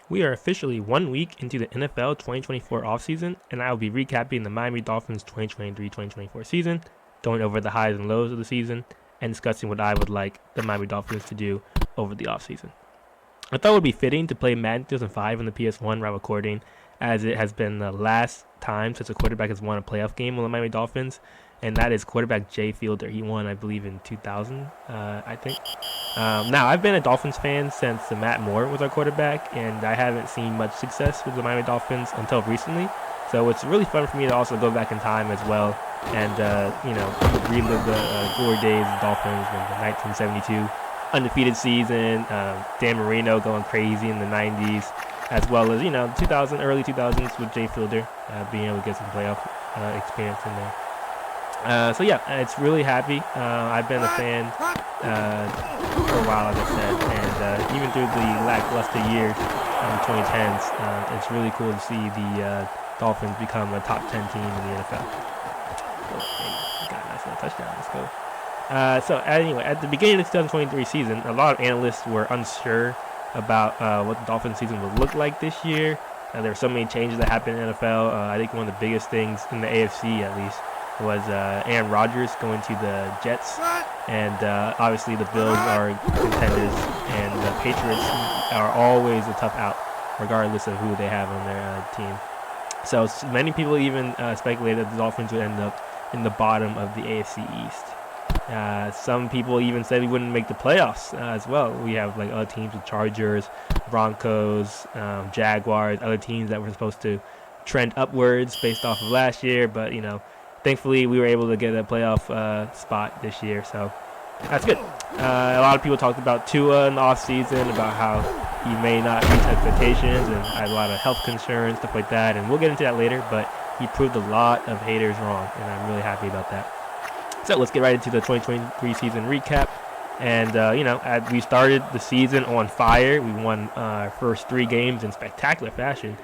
We are officially 1 week into the NFL 2024 offseason, and I will be recapping the Miami Dolphins 2023-2024 season, going over the highs and lows of the season, and discussing what I would like the Miami Dolphins to do over the offseason. I thought it would be fitting to play Madden 2005 on the PS1 while recording, as it has been the last time since a quarterback has won a playoff game on the Miami Dolphins, and that is quarterback Jay Fielder. He won, I believe, in 2000, I think. Now, I've been a Dolphins fan since Matt Moore was our quarterback, and I haven't seen much success with the Miami Dolphins until recently. So it's really fun for me to also go back in time as well and, relive the glory days of the Dolphins in the 1972 undefeated season, Dan Marino going crazy in the 90s, as well as, early 2000s with Jay Fielder being able to get some playoff experience in there. It's really happy. I've been a fan for a while, as I said, and even through the lackluster years in the 2010s, it's really cool to see the Dolphins become a top 10 team in the NFL. Got a nice little touchdown. Let's go. At the beginning of the 2023 season, a lot of analysts were unsure about what the Dolphins season would look like this year. There were so many changes that happened in the NFL. I think one of the biggest things in the AFC, at least, was Aaron Rodgers going to the Jets, and obviously the Bills are contenders, and the Patriots are always a tough out, regardless of who they have on their team. So many people even speculated that the Dolphins would end up in the bottom of the AFC East. Some people even said we wouldn't make the playoffs as well. We have like other teams, the Chargers, Broncos, Jaguars, other teams that were supposed to trend upwards based off of last year, but thankfully, we were able to get a playoff spot this year, so that's good. A lot of people talked about Tua in the offseason, about how he may not reach expectations, and I had a lot of health concerns, stuff like that, and we'll get into that later, but he proved a lot of haters wrong, and I'm really happy about that. So let's get right into the 2023 season recap. And, we started the season on fire. We won our first 3 games in spectacular fashion.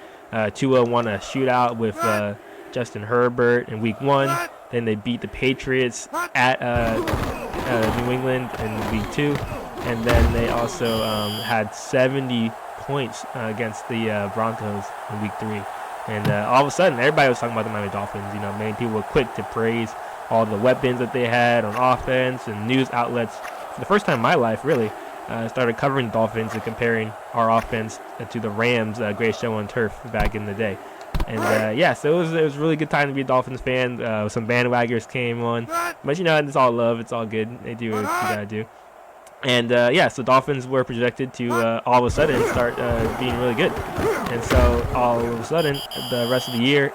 Tua won a shootout with Justin Herbert in week 1. Then they beat the Patriots at New England in week 2. And then they also had 70 points against the Broncos in week 3. And all of a sudden, everybody was talking about the Miami Dolphins. Many people were quick to praise all the weapons that they had on offense, and news outlets, for the first time in my life, really, started covering Dolphins and comparing our offense to the Rams' greatest show on turf back in the day. And so it was a really good time to be a Dolphins fan. Some bandwagoners came on, but it's all love, it's all good. They do what you gotta do. And so Dolphins were projected to all of a sudden start being really good. And so all of a sudden, the rest of the year,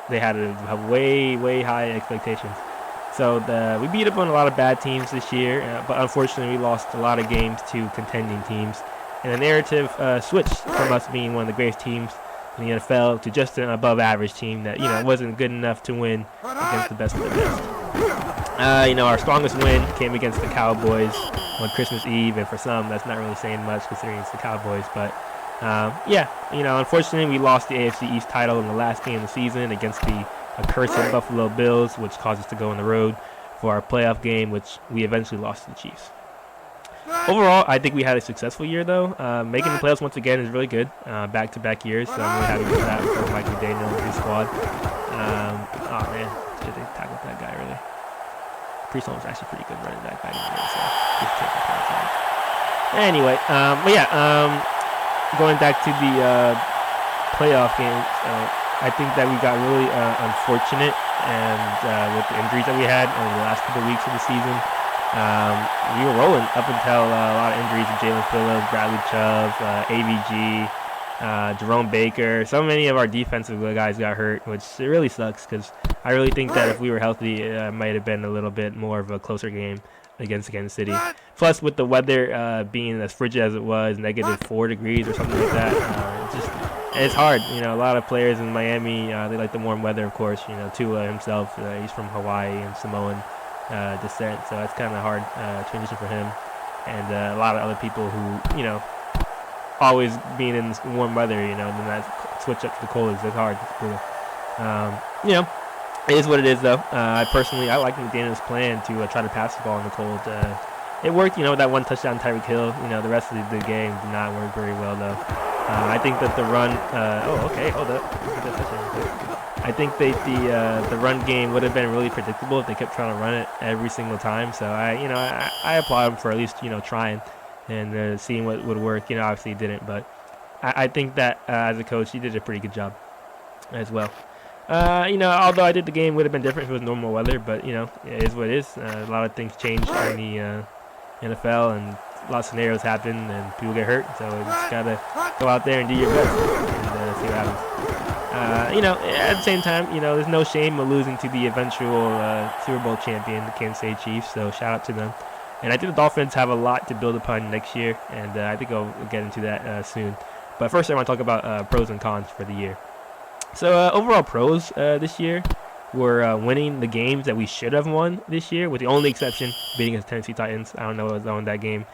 they had to have way, way high expectations. So we beat up on a lot of bad teams this year, but unfortunately we lost a lot of games to contending teams. And the narrative switched from us being one of the greatest teams in the NFL to just an above-average team that wasn't good enough to win against the best of the best. Our strongest win came against the Cowboys on Christmas Eve, and for some that's not really saying much considering it's the Cowboys, but unfortunately we lost the AFC East title in the last game of the season against the accursed Buffalo Bills, which caused us to go on the road for our playoff game, which we eventually lost to the Chiefs. Overall, I think we had a successful year, though. Making the playoffs once again is really good. Back-to-back years, so I'm really happy with that for Mike McDaniel and his squad. Did they tackle that guy, really? Priest was actually pretty good running back in the day, so just take the time. Anyway, going back to the playoff games, I think that we got really unfortunate and with the injuries that we had over the last couple of weeks of the season. We were rolling up until a lot of injuries to Jalen Phillips, Bradley Chubb, AVG, Jerome Baker. So many of our defensive guys got hurt, which it really sucks because I really think that if we were healthy, it might have been a little bit more of a closer game against Kansas City. Plus, with the weather being as frigid as it was, -4 degrees or something like that, it's hard. A lot of players in Miami, they like the warm weather, of course. Tua himself, he's from Hawaii and Samoan descent, so it's kind of hard transition for him, and a lot of other people who always being in this warm weather, and then that switch up to the cold is hard. It's brutal. It is what it is, though. I like McDaniel's plan to try to pass the ball in the cold. It worked, that one touchdown Tyreek Hill. The rest of the game did not work very well, though. I think that the run. Okay, hold up. I think the run game would have been really predictable if they kept trying to run it every single time. So I applaud them for at least trying and seeing what would work. Obviously he didn't, but I think that as a coach he did a pretty good job as well. Although I think the game would have been different if it was normal weather, but it is what it is. A lot of things change in the NFL, and a lot of scenarios happen, and people get hurt. So you just gotta go out there and do your best and see what happens. At the same time, there's no shame of losing to the eventual Super Bowl champion, the Kansas City Chiefs. So shout out to them. And I think the Dolphins have a lot to build upon next year, and I think I'll get into that soon. But first, I want to talk about pros and cons for the year. So overall pros this year were winning the games that we should have won this year, with the only exception being against Tennessee Titans. I don't know what was on that game.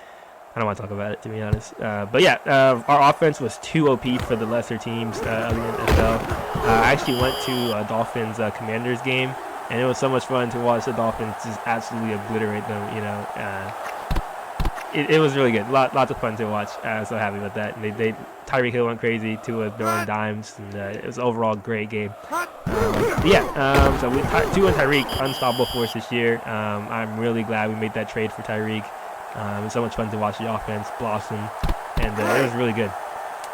I don't want to talk about it, to be honest. But yeah, our offense was too OP for the lesser teams of the NFL. I actually went to Dolphins Commanders game, and it was so much fun to watch the Dolphins just absolutely obliterate them. It was really good. Lots of fun to watch. I was so happy about that. And Tyreek Hill went crazy, Tua throwing dimes, and it was an overall great game. So we Tua and Tyreek unstoppable for us this year. I'm really glad we made that trade for Tyreek. It was so much fun to watch the offense blossom, and it was really good.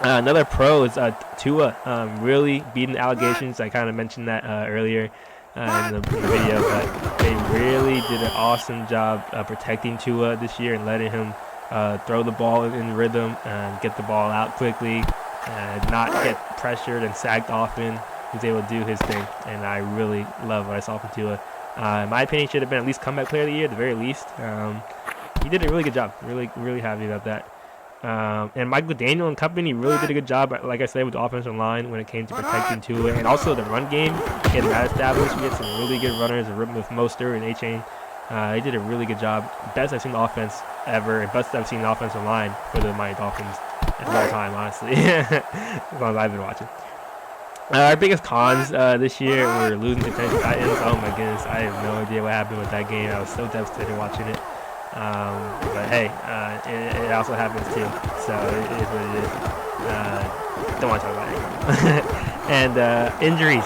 Another pro is Tua really beating the allegations. I kind of mentioned that earlier in the video, but they really did an awesome job protecting Tua this year and letting him throw the ball in rhythm and get the ball out quickly and not get pressured and sacked often. He was able to do his thing, and I really love what I saw from Tua. In my opinion, he should have been at least comeback player of the year at the very least. He did a really good job. Really, really happy about that. And Michael Daniel and company really did a good job, like I said, with the offensive line when it came to protecting Tua, and also the run game, getting that established. We had some really good runners with Mostert and A-Chain. They did a really good job. Best I've seen the offense ever, and best I've seen the offensive line for the Miami Dolphins of all time, honestly, as long as I've been watching. Our biggest cons this year were losing to Tennessee Titans. Oh my goodness, I have no idea what happened with that game. I was so devastated watching it. But hey, it also happens too, so it is what it is. Don't want to talk about it. And injuries,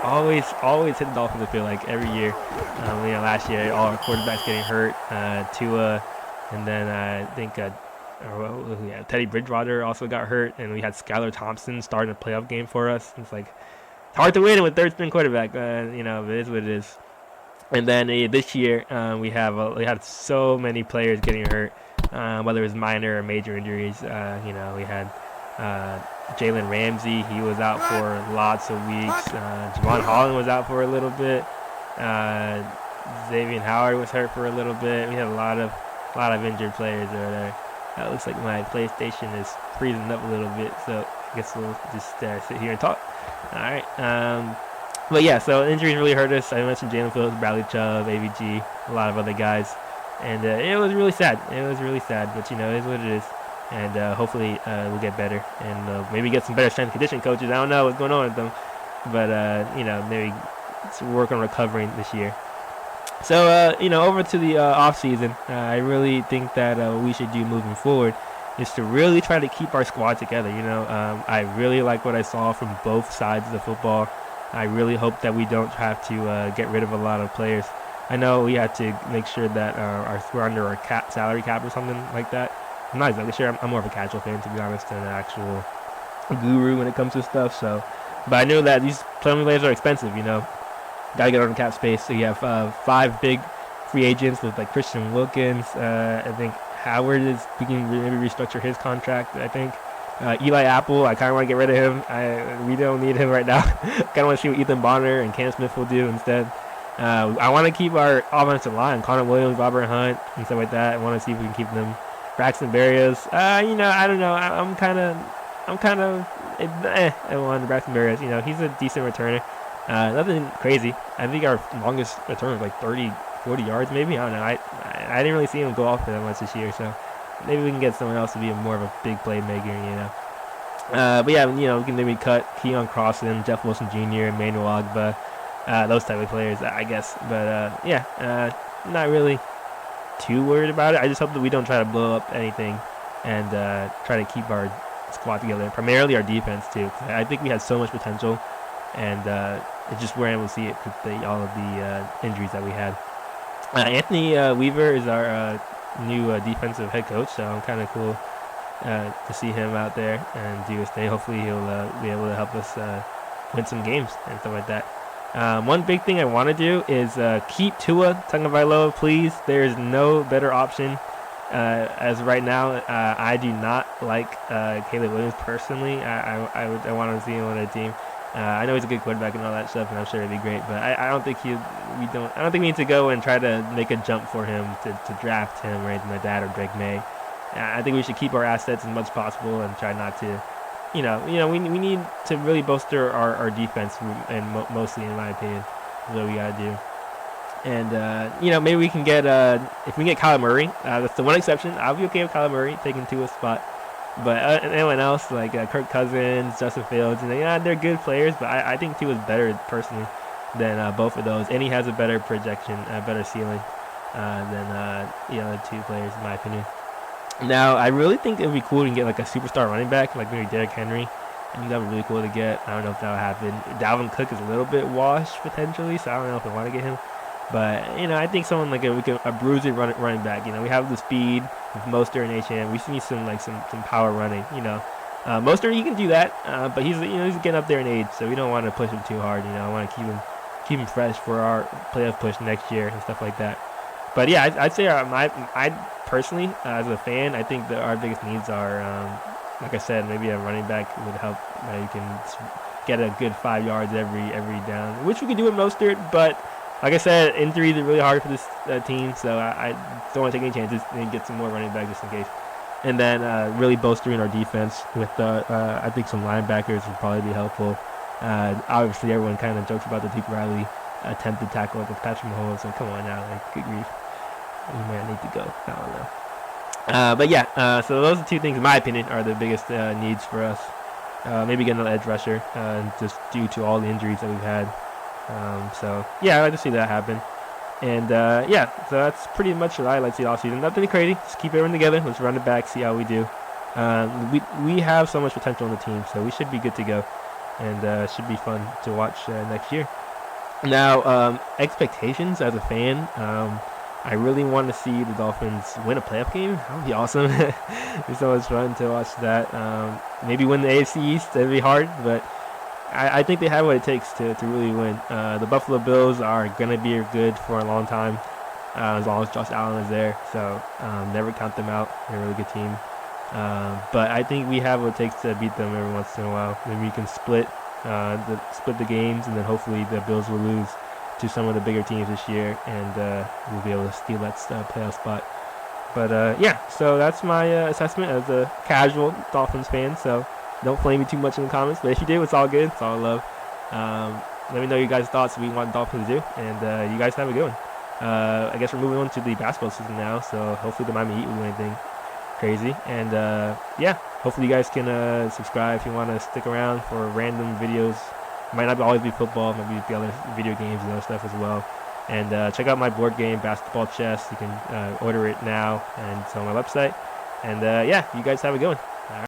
always hit the Dolphins. I feel like every year. Last year all our quarterbacks getting hurt, Tua, and then I think Teddy Bridgewater also got hurt, and we had Skylar Thompson starting a playoff game for us. It's hard to win with third string quarterback. It is what it is. And then this year we had so many players getting hurt, whether it was minor or major injuries. We had Jalen Ramsey, he was out for lots of weeks. Javon Holland was out for a little bit. Xavier Howard was hurt for a little bit. We had a lot of injured players over there. It looks like my PlayStation is freezing up a little bit, so I guess we'll just sit here and talk. All right. But yeah, so injuries really hurt us. I mentioned Jalen Phillips, Bradley Chubb, AVG, a lot of other guys, and it was really sad. But it is what it is, and hopefully we'll get better and maybe get some better strength and conditioning coaches. I don't know what's going on with them, but maybe work on recovering this year. So over to the off season, I really think that what we should do moving forward is to really try to keep our squad together. I really like what I saw from both sides of the football. I really hope that we don't have to get rid of a lot of players. I know we had to make sure that we're under our salary cap or something like that. I'm not exactly sure. I'm more of a casual fan, to be honest, than an actual guru when it comes to stuff. But I know that these players are expensive. Gotta get on the cap space. So you have 5 big free agents with Christian Wilkins. I think Howard is beginning to maybe restructure his contract. I think. Eli Apple, I kind of want to get rid of him. We don't need him right now. Kind of want to see what Ethan Bonner and Cam Smith will do instead. I want to keep our offensive line, Connor Williams, Robert Hunt, and stuff like that. I want to see if we can keep them. Braxton Berrios, I don't know. I'm kind of I want Braxton Berrios. He's a decent returner. Nothing crazy. I think our longest return was 30, 40 yards maybe. I don't know. I didn't really see him go off that much this year, so. Maybe we can get someone else to be more of a big playmaker, But yeah, we can maybe cut Keon Crossan, Jeff Wilson Jr., Emmanuel Agba, those type of players, I guess. But not really too worried about it. I just hope that we don't try to blow up anything and try to keep our squad together, and primarily our defense too. I think we had so much potential, and it's just we're able to see it with all of the injuries that we had. Anthony Weaver is our new defensive head coach, so I'm kind of cool to see him out there and do his thing. Hopefully he'll be able to help us win some games and stuff like that. One big thing I want to do is keep Tua Tagovailoa, please. There's no better option as right now. I do not like Caleb Williams personally. I want to see him on a team. I know he's a good quarterback and all that stuff, and I'm sure it'd be great. But I don't think I don't think we need to go and try to make a jump for him to draft him or anything like that, or Drake May. I think we should keep our assets as much as possible and try not to. We need to really bolster our defense, and mostly, in my opinion, is what we gotta do. And maybe we can get if we can get Kyler Murray. That's the one exception. I'll be okay with Kyler Murray taking Tua's spot. But anyone else like Kirk Cousins, Justin Fields, and they're good players. But I think Tua's better personally than both of those, and he has a better projection, a better ceiling than the two players, in my opinion. Now, I really think it would be cool to get like a superstar running back, like maybe Derrick Henry. I think that would be really cool to get. I don't know if that would happen. Dalvin Cook is a little bit washed potentially, so I don't know if I want to get him. But I think someone like a bruising running back. We have the speed with Mostert and HM. We need some power running. Mostert, he can do that, but he's getting up there in age, so we don't want to push him too hard. I want to keep him fresh for our playoff push next year and stuff like that. But yeah, I'd say I personally, as a fan, I think that our biggest needs are, like I said, maybe a running back would help. You can get a good 5 yards every down, which we could do with Mostert. But like I said, injuries are really hard for this team, so I don't want to take any chances and get some more running back just in case. And then really bolstering our defense with, I think, some linebackers would probably be helpful. Obviously, everyone kind of jokes about the Duke Riley attempted tackle with Patrick Mahomes. So come on now, like, good grief. We might need to go. I don't know. But yeah, so those are two things, in my opinion, are the biggest needs for us. Maybe get another edge rusher, just due to all the injuries that we've had. So yeah, I'd like to see that happen. And so that's pretty much what I like to see all season. Nothing crazy. Just keep everyone together. Let's run it back, see how we do. We have so much potential on the team, so we should be good to go. And it should be fun to watch next year. Now, expectations as a fan. I really want to see the Dolphins win a playoff game. That would be awesome. It'd be so much fun to watch that. Maybe win the AFC East. That'd be hard, but I think they have what it takes to really win. The Buffalo Bills are going to be good for a long time, as long as Josh Allen is there. So never count them out. They're a really good team. But I think we have what it takes to beat them every once in a while. Maybe we can split the games, and then hopefully the Bills will lose to some of the bigger teams this year, and we'll be able to steal that playoff spot. But so that's my assessment as a casual Dolphins fan. So don't flame me too much in the comments, but if you do, it's all good. It's all love. Let me know your guys' thoughts, what you want Dolphins to do, and you guys have a good one. I guess we're moving on to the basketball season now, so hopefully the Miami Heat will do anything crazy. And hopefully you guys can subscribe if you want to stick around for random videos. It might not always be football, it might be other video games and other stuff as well. And check out my board game, Basketball Chess. You can order it now, and it's on my website. And you guys have a good one.